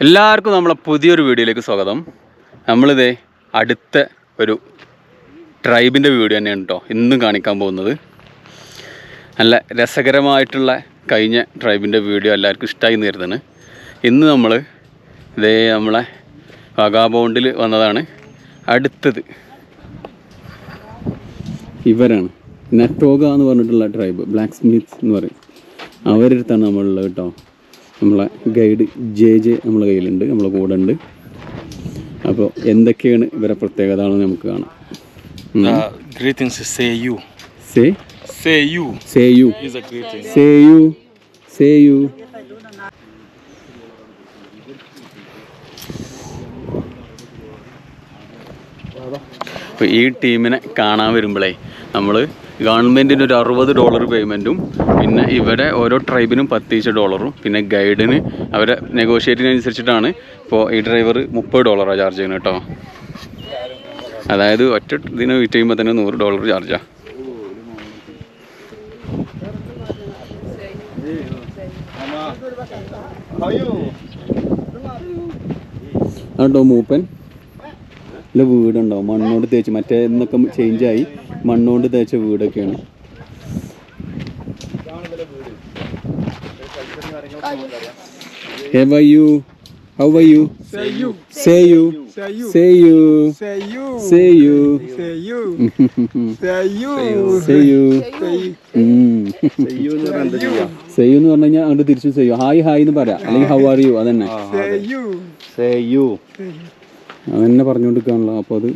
എല്ലാവർക്കും നമ്മളെ പുതിയൊരു വീഡിയോയിലേക്ക് സ്വാഗതം. നമ്മളിതേ അടുത്ത ഒരു ട്രൈബിൻ്റെ വീഡിയോ തന്നെയാണ് കേട്ടോ ഇന്നും കാണിക്കാൻ പോകുന്നത്. നല്ല രസകരമായിട്ടുള്ള കഴിഞ്ഞ ട്രൈബിൻ്റെ വീഡിയോ എല്ലാവർക്കും ഇഷ്ടമായി നേരുന്നതാണ്. ഇന്ന് നമ്മൾ ഇതേ നമ്മളെ വഗാബോണ്ടിൽ വന്നതാണ്. അടുത്തത് ഇവരാണ്, നെറ്റോഗ എന്ന് പറഞ്ഞിട്ടുള്ള ട്രൈബ്, ബ്ലാക്ക് സ്മിത്ത് എന്ന് പറയും. അവരുടെ അടുത്താണ് നമ്മളുള്ളത് കേട്ടോ. നമ്മളെ ഗൈഡ് ജെ നമ്മളെ കയ്യിലുണ്ട്, നമ്മളെ കൂടെ ഉണ്ട്. അപ്പോൾ എന്തൊക്കെയാണ് ഇവരെ പ്രത്യേകത ആണെന്ന് നമുക്ക് കാണാം. Greetings, say you. Say You. Say you. Is a greeting. Say you. അപ്പോൾ ഈ ടീമിനെ കാണാൻ വരുമ്പോഴേ നമ്മൾ ഗവൺമെൻറ്റിന് ഒരു $60 പേയ്മെൻറ്റും, പിന്നെ ഇവരെ ഓരോ ട്രൈബിനും $10 പിന്നെ ഗൈഡിന് അവരെ നെഗോഷിയേറ്റിനനുസരിച്ചിട്ടാണ്. ഇപ്പോൾ ഈ ഡ്രൈവർ $30 ചാർജ് ചെയ്യുന്നത് കേട്ടോ. അതായത് ഒറ്റ ഇതിന് വെയിറ്റ് ചെയ്യുമ്പോൾ തന്നെ $100 ചാർജാണ്. അതുണ്ടോ മൂപ്പൻ ഇല്ല, വീടുണ്ടോ മണ്ണോണ്ട് തേച്ച്, മറ്റേ ഇന്നൊക്കെ ചേഞ്ചായി മണ്ണോണ്ട് തേച്ച വീടൊക്കെയാണ്. How are you? How are you? Say you. Say you. Say you. Say you. Say you. Say you. Say you. Say you. Say you. Say you എന്ന് പറഞ്ഞു കഴിഞ്ഞാൽ അങ്ങോട്ട് തിരിച്ചു ചെയ്യൂ. ഹായ് ഹായ് എന്ന് പറയാം, അല്ലെങ്കിൽ ഹൗ ആർ യു അതന്നെ. Say you. Say you. അതന്നെ പറഞ്ഞുകൊണ്ടിരിക്കാണല്ലോ. അപ്പോൾ അത്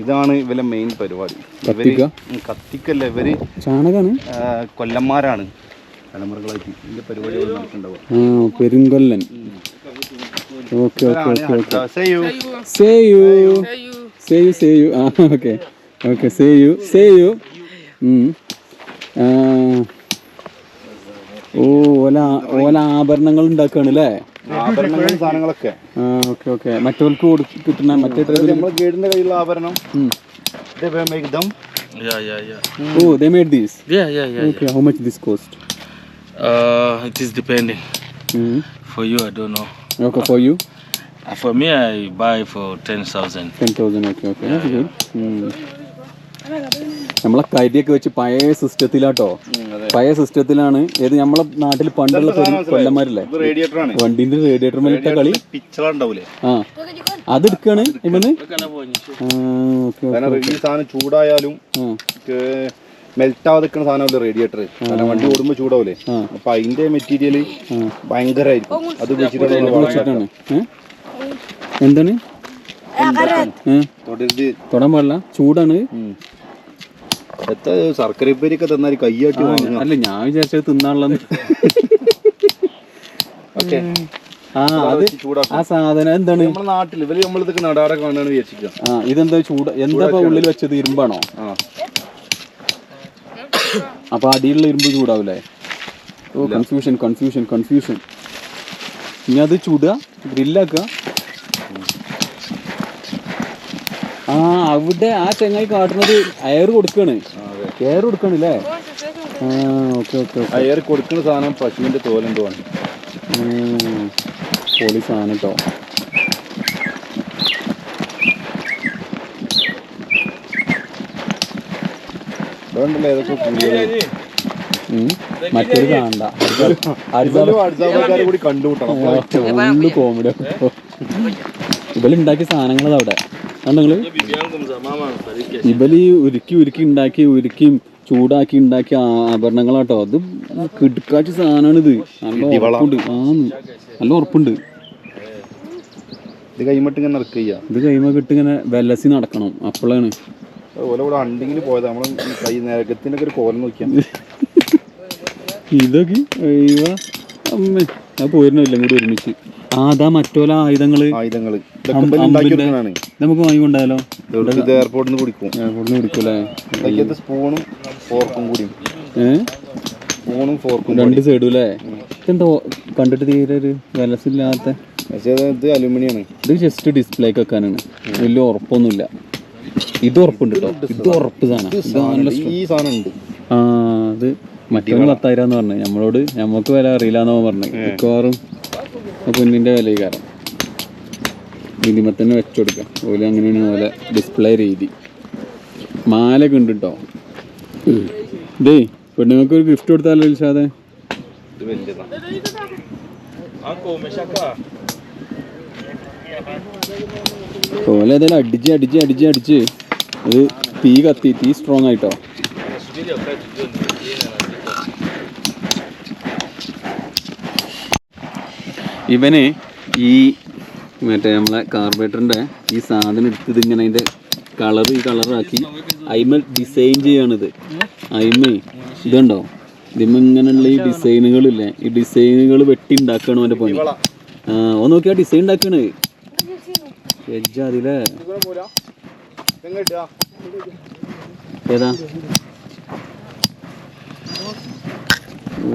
ഇതാണ് ഇവരെ മെയിൻ പരിപാടി. കത്തിക്കല്ല, ഇവര് ചാണകാണ്, കൊല്ലന്മാരാണ്. തലമുറകളായിട്ട് ഇതിന്റെ പരിപാടി നടക്കുന്നുണ്ടാവുക. പെരുങ്കൊല്ലൻ. Okay okay okay okay. Say you. Say you. Say you. Say you. Okay okay. Say you. Say you. ഓല ആഭരണങ്ങൾ ഉണ്ടാക്കുകയാണ് അല്ലേ? ആഭരണങ്ങളും സാധനങ്ങളൊക്കെ. Okay okay. മറ്റവർക്ക് കിട്ടുന്ന മറ്റേ നമ്മുടെ ഗൈഡിന്റെ കയ്യിലുള്ള ആഭരണം. Oh, they made these. Yeah. Okay, how much this cost? It is depending. For you, I don't know. Okay, for you? For me, I buy for 10,000. 10,000. Okay. That's good. നമ്മളെ കരിയൊക്കെ വെച്ച് പഴയ സിസ്റ്റത്തിലാട്ടോ, പഴയ സിസ്റ്റത്തിലാണ്. ഏത് നമ്മളെ നാട്ടിൽ പണ്ടുള്ള കൊല്ലന്മാരില്ലേ, വണ്ടിന്റെ റേഡിയേറ്റർ മേലിട്ട കളി. അതെടുക്കാണ് ഇവന്ന്. ഈ സാധനം ചൂടായാലും മെൽറ്റ് ആവാതെ നിൽക്കുന്ന സാധനമല്ലേ റേഡിയേറ്റർ. വണ്ടി ഓടുമ്പോ ചൂടാവൂലേ, അപ്പൊ അതിന്റെ മെറ്റീരിയല് ഭയങ്കരമായിരിക്കും. അത് വെച്ചിട്ടാണ്. എന്താണ് തൊടാൻ പാടില്ല, ചൂടാണ്. എത്ര ശർക്കര ഉപ്പേരിയൊക്കെ തന്നാൽ കയ്യാട്ടി വാങ്ങുക. അല്ല, ഞാൻ വിചാരിച്ചത് തിന്നാനുള്ളത്. ആ സാധനം എന്താണ് നമ്മുടെ നാട്ടിൽ ഇവര് നമ്മളിതൊക്കെ നടാടെ കാണാണ് വിചാരിച്ചിരിക്കുക. ഇതെന്താ ചൂട്, എന്താ ഉള്ളിൽ വെച്ചത്? ഇരുമ്പാണോ? അപ്പൊ അടിയിലുള്ള ഇരുമ്പ് ചൂടാവൂലേ? ഓ, കൺഫ്യൂഷൻ. ഇനി അത് ചൂടുക, ഗ്രില്ലാക്കുക. അവിടെ ആ ചെങ്ങായി കാട്ടുന്നത് എയർ കൊടുക്കാണ്. അല്ലേ? ഓക്കെ. എയർ കൊടുക്കുന്ന സാധനം പശുവിന്റെ തോലെന്തോ ആണ്. പൊളി സാധനം കേട്ടോ. അതുകൊണ്ടല്ലേ ഏതൊക്കെ മറ്റൊരു കാണണ്ട, കൂടി കണ്ടുമുട്ടണം. കോമഡി. ഇവലുണ്ടാക്കിയ സാധനങ്ങൾ അവിടെ കണ്ടങ്ങള്. ഇവല് ഉരുക്കി ചൂടാക്കി ഉണ്ടാക്കിയ ആഭരണങ്ങളാട്ടോ. അത് കിടക്കാച്ച സാധനമാണിത്. നല്ല ഉറപ്പുണ്ട്. ഇത് കൈമട്ടിങ്ങനെ നടക്കുക. ഇത് കൈമട്ടിട്ട് ഇങ്ങനെ വെലസി നടക്കണം. അപ്പോഴാണ് ഓലെ കൂടെ അണ്ടിങ്ങിൽ പോയത്. നമ്മൾ കൈ നേരത്തിന്റെ ഒരു കോലം നോക്കിയാൽ ഇതൊക്കെ അമ്മേ ഞാൻ പോയിരുന്നില്ല കൂടി ഒരുമിച്ച്. അതാ മറ്റോല ആയുധങ്ങള് നമുക്ക് വാങ്ങിക്കൊണ്ടായാലോ? എയർപോർട്ടിൽ നിന്ന് കുടിക്കൂലേ? സ്പൂണും ഫോർക്കും കൂടി. സ്പൂണും ഫോർക്കും രണ്ട് സൈഡും അല്ലേ? എന്തോ കണ്ടിട്ട് തീരെ ഒരു വിലസില്ലാത്ത. ഇത് അലുമിനിയാണ്. ഇത് ജസ്റ്റ് ഡിസ്പ്ലേക്ക് വെക്കാനാണ്, വലിയ ഉറപ്പൊന്നുമില്ല. ഇത് ഉറപ്പുണ്ട് കേട്ടോ, ഇത് ഉറപ്പ് സാധനം. ഈ സാധനം ഉണ്ട്. അത് മറ്റൊന്ന് 10,000 എന്ന് പറഞ്ഞു. നമ്മളോട് നമുക്ക് വില അറിയില്ല എന്നോ പറഞ്ഞു. മിക്കവാറും പൊന്നിൻ്റെ വില കാരണം ഇതിമ തന്നെ വെച്ചുകൊടുക്കാം. ഓല് അങ്ങനെയാണ് പോലെ ഡിസ്പ്ലേ രീതി. മാലൊക്കെ ഉണ്ട് കേട്ടോ. ഇതേ പെണ്ണുങ്ങൾക്ക് ഒരു ഗിഫ്റ്റ് കൊടുത്താലോ ഇൽഷാദെ? ഓല ഏതായാലും അടിച്ച് അത് തീ സ്ട്രോങ് ആയിട്ടോ. ഇവന് ഈ മറ്റേ നമ്മളെ കാർബറേറ്ററിൻ്റെ ഈ സാധനം എടുത്തത് ഇങ്ങനെ അതിൻ്റെ കളറാക്കി അയിമ ഡിസൈൻ ചെയ്യാണിത്. അയിമ ഇതുണ്ടോ, ഇതിമ ഇങ്ങനെയുള്ള ഈ ഡിസൈനുകളില്ലേ, ഈ ഡിസൈനുകൾ വെട്ടി ഉണ്ടാക്കുകയാണ് അവൻ്റെ പണി. ഒന്ന് നോക്കിയാൽ ഡിസൈൻ ഉണ്ടാക്കണ് അതിലെ ഏതാ. ഓ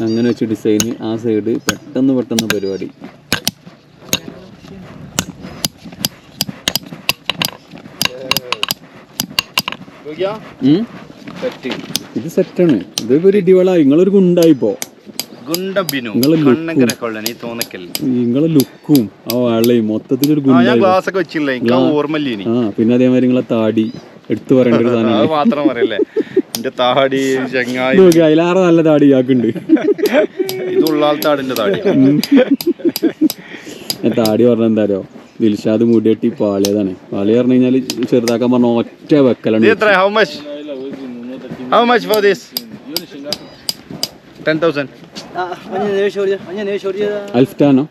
അങ്ങനെ വെച്ച് ഡിസൈന് ആ സൈഡ് പെട്ടെന്ന് പരിപാടി. ഇത് സെറ്റാണ്. ഇതൊക്കെ ഒരു ഇടിവളായി. നിങ്ങളൊരു ഗുണ്ടായിപ്പോ. നിങ്ങളെ ലുക്കും ആ വാളയും മൊത്തത്തിലൊരു ഗുണ്ടായി. പിന്നെ അതേമാതിരി നിങ്ങളെ താടി എടുത്തു പറയേണ്ട ഒരു സാധനം. അതിലാറെ നല്ല താടി ആക്കുണ്ട്. താടി പറഞ്ഞ എന്താരോ, ദിൽഷാദ് മുടിയെട്ടി പാളിയതാണ്. പാളി പറഞ്ഞു കഴിഞ്ഞാല് ചെറുതാക്കാൻ പറഞ്ഞ ഒറ്റ വെക്കലാണ്. 10,000. അൽഫ്റ്റാനോ?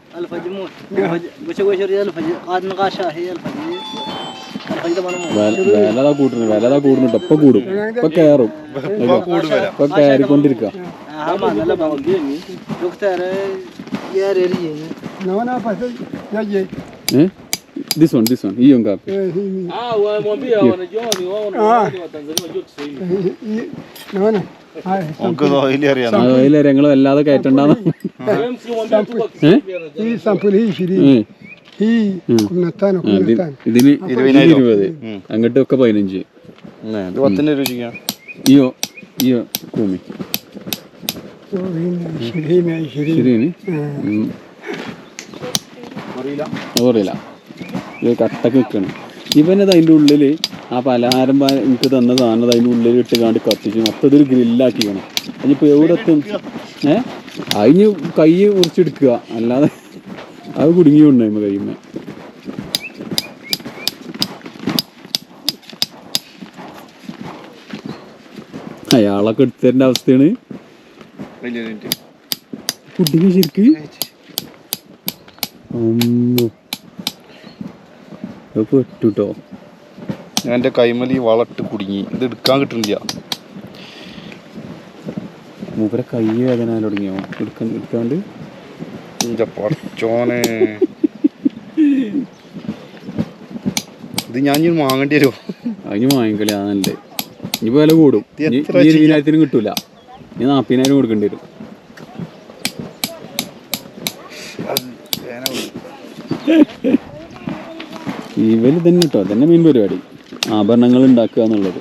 വില കൂടുന്നുണ്ട്. ഇപ്പൊ കൂടും, ഇപ്പൊ കയറും, ഇപ്പൊ കയറിക്കൊണ്ടിരിക്ക. This one, hiyo ngapi? Naona അതില് ഞങ്ങൾ വല്ലാതെ കയറ്റണ്ടാന്ന്. hii sampuli hii 20 hii 15 ഇതിന് 20, അങ്ങോട്ട് ഒക്കെ 15. iyo 10 അറിയില്ല. ഇത് കട്ടക്ക് നിൽക്കണം. ഇവനത് അതിൻ്റെ ഉള്ളിൽ ആ പലഹാരം എനിക്ക് തന്ന സാധനം അതിൻ്റെ ഉള്ളിൽ ഇട്ടുകാണ്ട് കത്തിച്ച് മൊത്തത്തിൽ ഗ്രില്ലാക്കിക്കണം. അതിനിപ്പോൾ എവിടെ എത്തും? അതിന് കൈ മുറിച്ചെടുക്കുക, അല്ലാതെ അത് കുടുങ്ങി കൊണ്ടുപോയി കൈമേ. അയാളൊക്കെ എടുത്തതിൻ്റെ അവസ്ഥയാണ്. കുടുങ്ങി ശരിക്ക് പെട്ടുട്ടോ. ഞാൻ എൻ്റെ കൈമലി വളട്ട് കുടുങ്ങി. ഇത് എടുക്കാൻ കിട്ടുന്നില്ല. മൂപ്പരെ കൈ വേദന തുടങ്ങിയോ എടുക്കാണ്ട്? പഠിച്ചോനെ, ഇത് ഞാൻ വാങ്ങേണ്ടി വരുമോ? അതിന് വാങ്ങിക്കളി. അതല്ലേ ഇനി വില കൂടും. 20,000 കിട്ടൂല. ഇനി 40,000 കൊടുക്കേണ്ടി വരും. ഇവര് തന്നെ കേട്ടോ, തന്നെ മെയിൻ പരിപാടി ആഭരണങ്ങൾ ഉണ്ടാക്കുക എന്നുള്ളത്.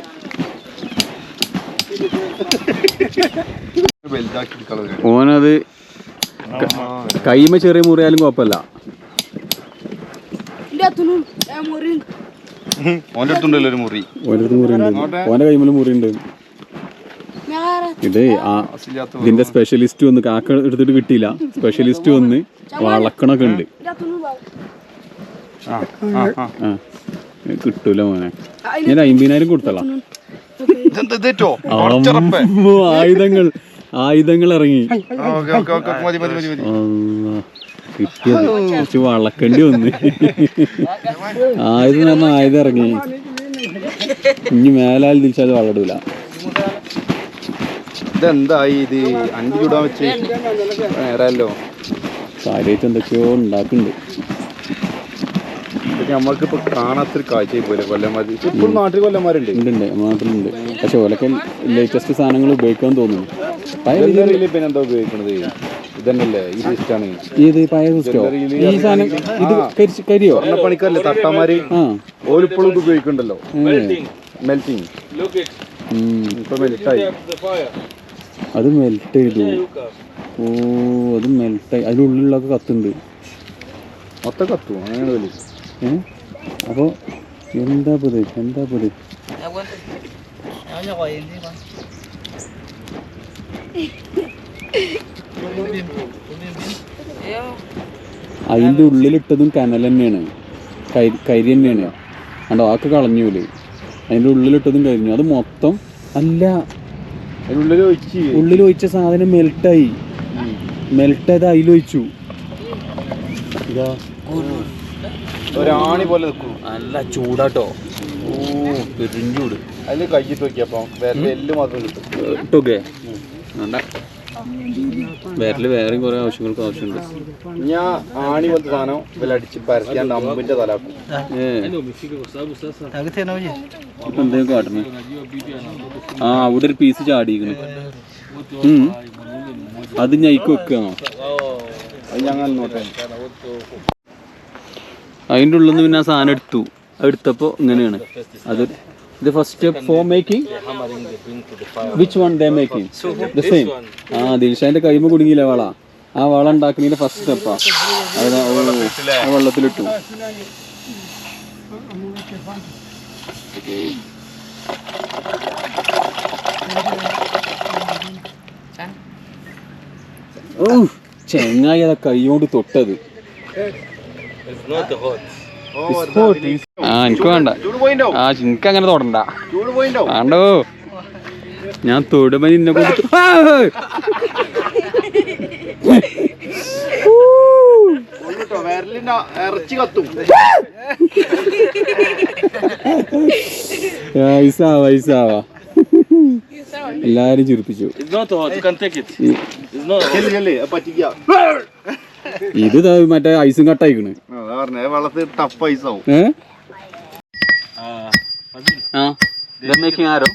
ഓനത് കൈമ ചെറിയ മുറിയാലും കുഴപ്പമില്ല. ഓൻ്റെ അടുത്തുണ്ടല്ലോ ഒരു മുറി. ഓൻ്റെ കൈമേലും മുറിയുണ്ട്. ഇത് ഇതിന്റെ സ്പെഷ്യലിസ്റ്റ് വന്ന് കാക്ക എടുത്തിട്ട് കിട്ടിയില്ല. സ്പെഷ്യലിസ്റ്റ് വന്ന് വളക്കണൊക്കെ ഉണ്ട്. കിട്ടൂല മോനെ. ഞാൻ 50,000 കൊടുത്തല്ല. ആയുധങ്ങൾ ഇറങ്ങി. കിട്ടിയത് കുറച്ച് വളക്കേണ്ടി വന്ന്. ആയുധം പറഞ്ഞാൽ ആയുധം ഇറങ്ങി. ഇനി മേലാൽ തിരിച്ചത് വളരില്ല. ഇതെന്തായി ഇത്? 5 ചൂടാൻ വെച്ച് നേരല്ലോ. കാര്യമായിട്ട് എന്തൊക്കെയോ ഉണ്ടാക്കുന്നുണ്ട്. നമ്മൾക്കിപ്പോ കാണാത്തൊരു കാഴ്ചയായി പോലെ കൊല്ലന്മാര്. ഇപ്പോൾ നാട്ടിൽ കൊല്ലന്മാരുണ്ട്. ഉണ്ട്, നാട്ടിലുണ്ട്. പക്ഷെ ഓലൊക്കെ ലേറ്റസ്റ്റ് സാധനങ്ങൾ ഉപയോഗിക്കാൻ തോന്നുന്നു. പിന്നെ എന്താ ഉപയോഗിക്കണത്? ഇതന്നല്ലേ ഈ സിസ്റ്റാണ്. ഇത് പഴയ സിസ്റ്റോ? ഈ സാധനം ഇത് കരിയോ? പണിക്കാരല്ലേ തട്ടാമാര്, ഓലിപ്പോഴും ഇത് ഉപയോഗിക്കണ്ടല്ലോ. മെൽറ്റിങ് ഇപ്പൊ മെൽറ്റായി. അത് മെൽറ്റ് ചെയ്തു. ഓ അത് മെൽറ്റായി, അതിനുള്ളിലൊക്കെ കത്തുണ്ട്. മൊത്തം കത്തും അങ്ങനെയാണ് വലിയ. അപ്പോൾ എന്താ ഇത് എന്താ ഇത്? അതിൻ്റെ ഉള്ളിലിട്ടതും കനൽ തന്നെയാണ്, കരി തന്നെയാണ്. കണ്ടോ ആക്കെ കളഞ്ഞൂലേ, അതിൻ്റെ ഉള്ളിലിട്ടതും കരിഞ്ഞു. അത് മൊത്തം അല്ല, ഉള്ളിൽ ഒഴിച്ച സാധനം മെൽട്ടായി, മെൽട്ടായത് അതിലൊഴിച്ചു. ഇതാ ഒരാണി പോലെ നിൽക്കും. നല്ല ചൂടാട്ടോ. ഓ പെരിഞ്ചൂട്. അതിൽ കയ്യിട്ട് നോക്കിയപ്പോൾ എല്ല് മാത്രം കിട്ടും. ഇട്ടോക്കെ വേണ്ട, വിരല് വേറെയും കുറേ ആവശ്യങ്ങൾക്ക് ആവശ്യമുണ്ട്. ഞാൻ ആണി പോലത്തെ സാധനം വില അടിച്ച് പരത്തിയാണ്ട് അമ്പിന്റെ തലാക്കും. എന്തെങ്കിലും കാട്ടണേ. ആ അവിടെ ഒരു പീസ് ചാടിയിരിക്കണ്. അത് ഞൈക്ക് വെക്കുകയാണോ? അത് ഞങ്ങൾ നോട്ടെ. അതിൻ്റെ ഉള്ളിൽ നിന്ന് പിന്നെ ആ സാധനം എടുത്തു. എടുത്തപ്പോൾ ഇങ്ങനെയാണ് അത്. The first step for making? Which one they making? The same. ആ ദിൽഷാന്റെ കൈമ കുടുങ്ങിയില്ല വള. ആ വള ഉണ്ടാക്കുന്നതിന്റെ ഫസ്റ്റ് സ്റ്റെപ്പാ. അതാ വെള്ളത്തിലിട്ടു. ചെങ്ങായി അതാ കൈ കൊണ്ട് തൊട്ടത്. ആ എനിക്ക് വേണ്ട, ആ എനിക്ക് അങ്ങനെ തൊടണ്ട വേണ്ടോ. ഞാൻ തൊടുമ്പോ നിന്നെ കൊണ്ട് എല്ലാരും ചിരിപ്പിച്ചു. ഇത് മറ്റേ ഐസും കട്ടായിക്കണ്. ആരോ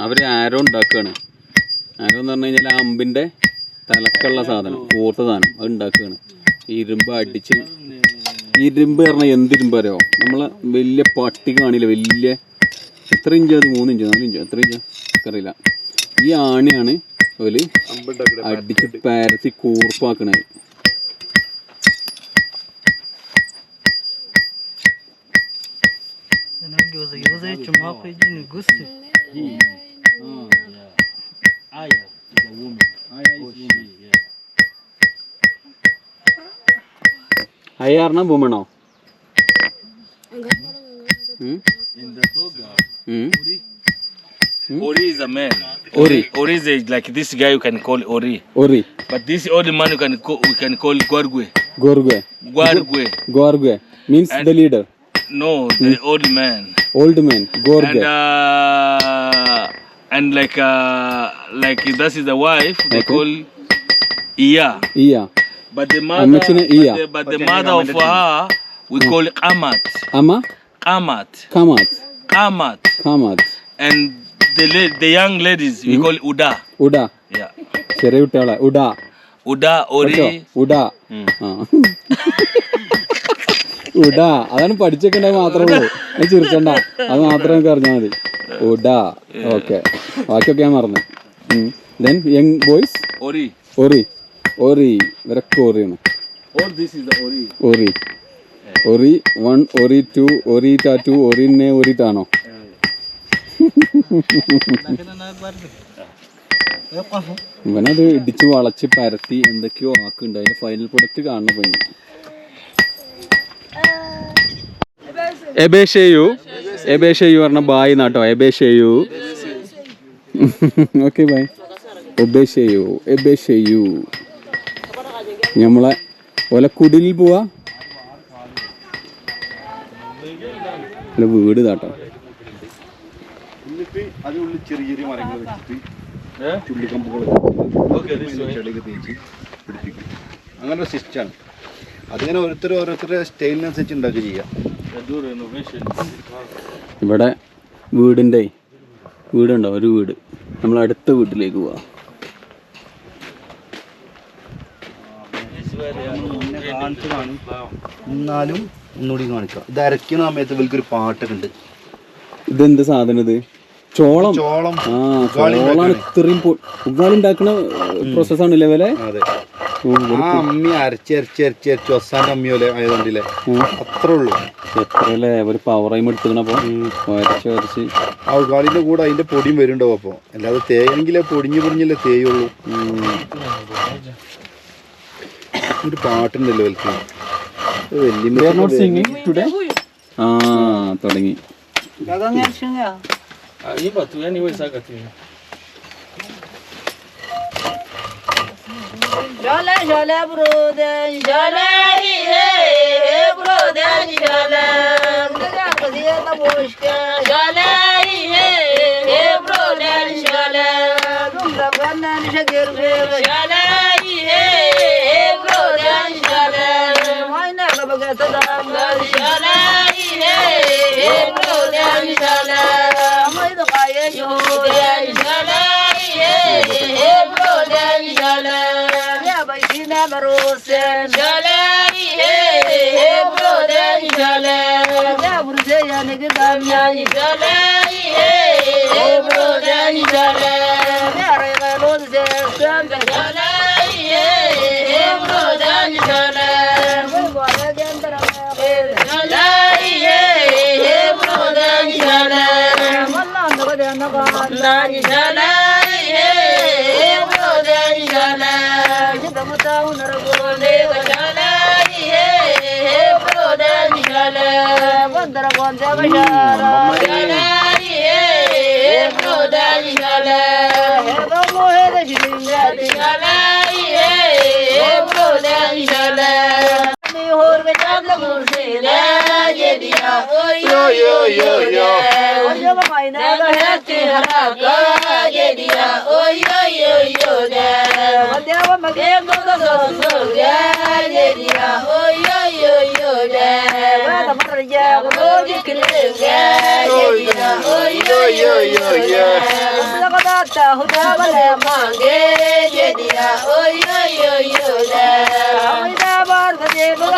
അവര് ആരോ ഉണ്ടാക്കുകയാണ്. ആരോ എന്ന് പറഞ്ഞു കഴിഞ്ഞാൽ അമ്പിന്റെ തലക്കുള്ള സാധനം, കൂർത്ത സാധനം അത് ഉണ്ടാക്കുകയാണ്. ഇരുമ്പ് അടിച്ച്, ഇരുമ്പ് പറഞ്ഞാൽ എന്തിരുമ്പ് അറിയോ, നമ്മളെ വലിയ പട്ടി കാണില്ല, വലിയ എത്ര ഇഞ്ച് അത്, 3 ഇഞ്ച് 4 ഇഞ്ച് എത്ര ഇഞ്ച് അറിയില്ല. ഈ ആണിയാണ് അവര് അടിച്ച് പരത്തി കൂർപ്പാക്കണത്. അയ്യാറിന വുമണോ? Ori is a man. Ori Is like this guy you can call Ori. But this old man we can call Gorgue. Gorgue means and the leader. No, the old man. Gorgue. And like that is the wife. They call Iya. But the mother of her we call Qamat. Qamat. And the young ladies we call Uda. Yeah. ചെറിയ കുട്ടികളെ Uda, Ori. ഉഡാ അതാണ് പഠിച്ചേക്കണ്ടത് മാത്രമേ ഉള്ളൂ. അത് ചിരിച്ചണ്ട, അത് മാത്രമേ നമുക്ക് അറിഞ്ഞാൽ മതി. ഉഡാ ഓക്കെ, ബാക്കിയൊക്കെ ഞാൻ മറന്നു. Then young boys Ori. ഇവരൊക്കെ ഓറിയാണ്. This is the Ori. Ori 1, Ori 2, Ori 2, Ori Oritano. ഇവനത് ഇടിച്ച് വളച്ച് പരത്തി എന്തൊക്കെയോ ആക്കുന്നുണ്ട്. അതിന്റെ ഫൈനൽ പ്രൊഡക്റ്റ് കാണണം. പണി എബേഷയു പറഞ്ഞ ബായ് നാട്ടോ. എബേഷയു ഓക്കെ ബായ്. എബേഷയു നമ്മളെ ഒലക്കുടിലിൽ പോവാ. വീട് താട്ടോ. ചെറിയ ചെറിയ മരങ്ങൾ വെച്ചിട്ട് ചുള്ളിക്കമ്പുകൾ ചെടിയൊക്കെ തേച്ച് പിടിപ്പിക്കും. അങ്ങനെ ഒരു സിസ്റ്റമാണ്. അതിങ്ങനെ ഓരോരുത്തരുടെ സ്റ്റൈലിനനുസരിച്ച് ഉണ്ടാക്കുക ചെയ്യാം. ഇവിടെ വീടുണ്ടോ, ഒരു വീട്. നമ്മൾ അടുത്ത വീട്ടിലേക്ക് പോവാം. എന്നാലും ഒന്നുകൂടി കാണിക്കാം. ഇത് അരയ്ക്കുന്ന സമയത്ത് ഇവൽക്കൊരു പാട്ടൊക്കെ ഉണ്ട്. ഇതെന്ത് സാധനം? ഇത് ചോളം ചോളം ആ ചോളാണ് ഇത്രയും ഉഗ്ഗാളി ഉണ്ടാക്കുന്ന പ്രോസസ്സാണ് ലെവലെ. അതെ ആ അമ്മി അരച്ച് ഒസാന്റെ അമ്മി പോലെ ആയതുകൊണ്ടില്ലേ അത്രേ ഉള്ളൂ. എത്രല്ലേ ഒരു പവറായി എടുത്തുക്കണപ്പോ വരച്ച് ആ ഉഗാളിന്റെ കൂടെ അതിന്റെ പൊടിയും വരുന്നുണ്ടാവും. അപ്പൊ അല്ലാതെ തേയെങ്കിലേ പൊടിഞ്ഞല്ലേ തേയുള്ളൂ. ഒരു പാട്ടുണ്ടല്ലോ വലിയ ആ തുടങ്ങി. Jale jale broden jale he broden jale daga kadiya ta boshka jale he broden jale dumra bannan shagir jale he broden jale maina baga ta dam jale he broden jale mai da kaya joden jale he broden jale Barosen jalai he broden jalai ya burje ya nigdam ya jalai he broden jalai ya re galod se san jalai he broden jalai bole gendra jalai he broden jalai wallan do de nagan jalai he broden jalai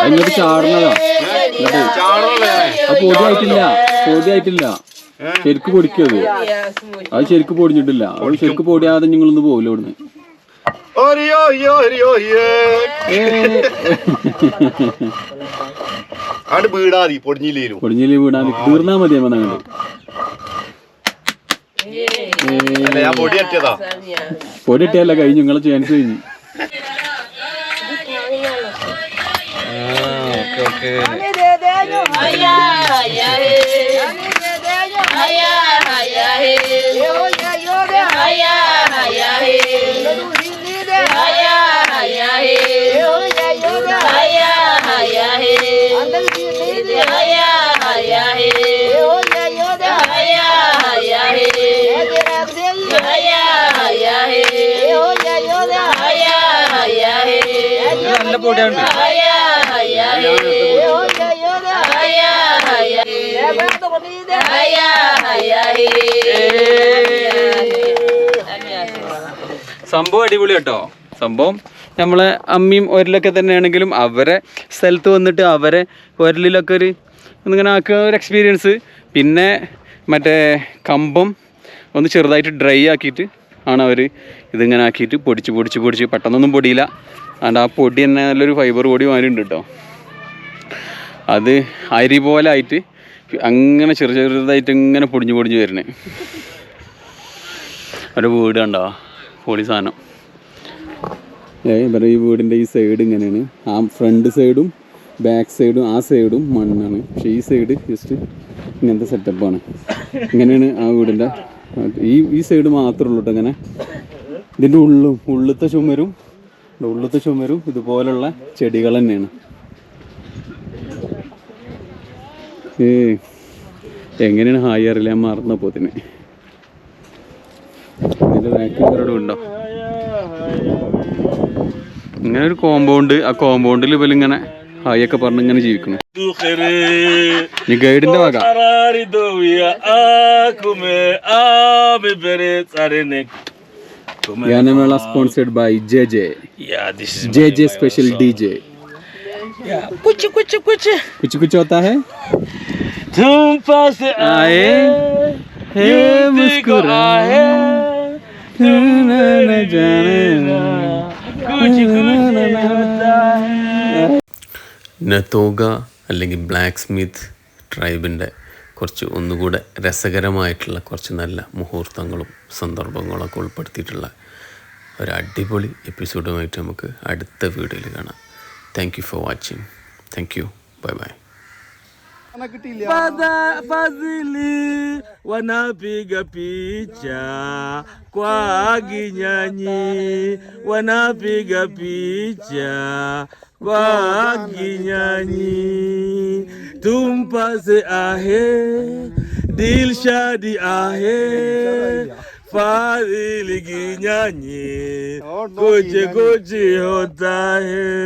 എന്നിട്ട് ചാടുന്നതാ. അത് പൊടിയായിട്ടില്ല ശരിക്ക് പൊടിക്കത്. അത് ശരിക്ക് പൊടിഞ്ഞിട്ടില്ല. അത് ശരിക്ക് പൊടിയാതെ നിങ്ങളൊന്ന് പോവില്ല ഇവിടുന്ന്. പൊടിഞ്ഞില്ലേ വീടാ തീർന്നാ മതി. പൊടിയിട്ടല്ല കഴിഞ്ഞു. നിങ്ങളെ ചാൻസ് കഴിഞ്ഞു. നല്ല പൊടിയാണ്. സംഭവം അടിപൊളി കേട്ടോ. സംഭവം നമ്മളെ അമ്മയും ഒരലൊക്കെ തന്നെയാണെങ്കിലും അവരെ സ്ഥലത്ത് വന്നിട്ട് അവരെ ഒരലിലൊക്കെ ഒന്നിങ്ങനെ ആക്കുക ഒരു എക്സ്പീരിയൻസ്. പിന്നെ മറ്റേ കമ്പം ഒന്ന് ചെറുതായിട്ട് ഡ്രൈ ആക്കിയിട്ട് ആണ് അവർ ഇതിങ്ങനെ ആക്കിയിട്ട് പൊടിച്ച് പെട്ടെന്നൊന്നും പൊടിയില്ല. അതുകൊണ്ട് ആ പൊടി തന്നെ നല്ലൊരു ഫൈബർ പൊടി മാറിയുണ്ട് കേട്ടോ. അത് അരി പോലെ ആയിട്ട് അങ്ങനെ ചെറുതായിട്ട് ഇങ്ങനെ പൊടിഞ്ഞ് വരുന്നേ. ഒരു വീട് കണ്ടോ പൊളി സാധനം. ഈ വീടിൻ്റെ ഈ സൈഡ് ഇങ്ങനെയാണ്. ആ ഫ്രണ്ട് സൈഡും ബാക്ക് സൈഡും ആ സൈഡും മണ്ണാണ്. പക്ഷേ ഈ സൈഡ് ജസ്റ്റ് ഇങ്ങനത്തെ സെറ്റപ്പാണ്. ഇങ്ങനെയാണ് ആ വീടിൻ്റെ ഈ സൈഡ് മാത്രമേ ഉള്ളൂ കേട്ടോ. ഇങ്ങനെ ഇതിൻ്റെ ഉള്ളിലത്തെ ചുമരും ഇതുപോലുള്ള ചെടികൾ തന്നെയാണ്. എങ്ങനെയാണ് ഹായ് അറിയില്ല, ഞാൻ മറന്നപ്പോൾ തന്നെ. ഇതിൻ്റെ ബാക്കിൽ ഉണ്ടോ ഇങ്ങനെ ഒരു കോമ്പൗണ്ട്. ആ കോമ്പൗണ്ടിൽ ഇവലിങ്ങനെ ഹായ് ഒക്കെ പറഞ്ഞ് ഇങ്ങനെ ജീവിക്കുന്നു. ഈ ഗൈഡിന്റെ വക. Ganamela sponsored by JJ. Yeah, this is JJ special DJ. Yeah, kuch कुछ होता है. तुम पास आए हे मुस्कुराए न जाने कुछ होता है. നതോഗ അല്ലെങ്കിൽ ബ്ലാക്ക് സ്മിത്ത് ട്രൈബിൻ്റെ കുറച്ച് ഒന്നുകൂടെ രസകരമായിട്ടുള്ള കുറച്ച് നല്ല മുഹൂർത്തങ്ങളും സന്ദർഭങ്ങളൊക്കെ ഉൾപ്പെടുത്തിയിട്ടുള്ള ഒരു അടിപൊളി എപ്പിസോഡുമായിട്ട് നമുക്ക് അടുത്ത വീഡിയോയിൽ കാണാം. Thank you for watching. Thank you. Bye bye. Fadhili wanapiga picha kwa Ginyanyi, wanapiga picha kwa Ginyanyi. Tumpase ahe Dilshadi ahe Fadhili Ginyanyi, kuche kuche hota hai.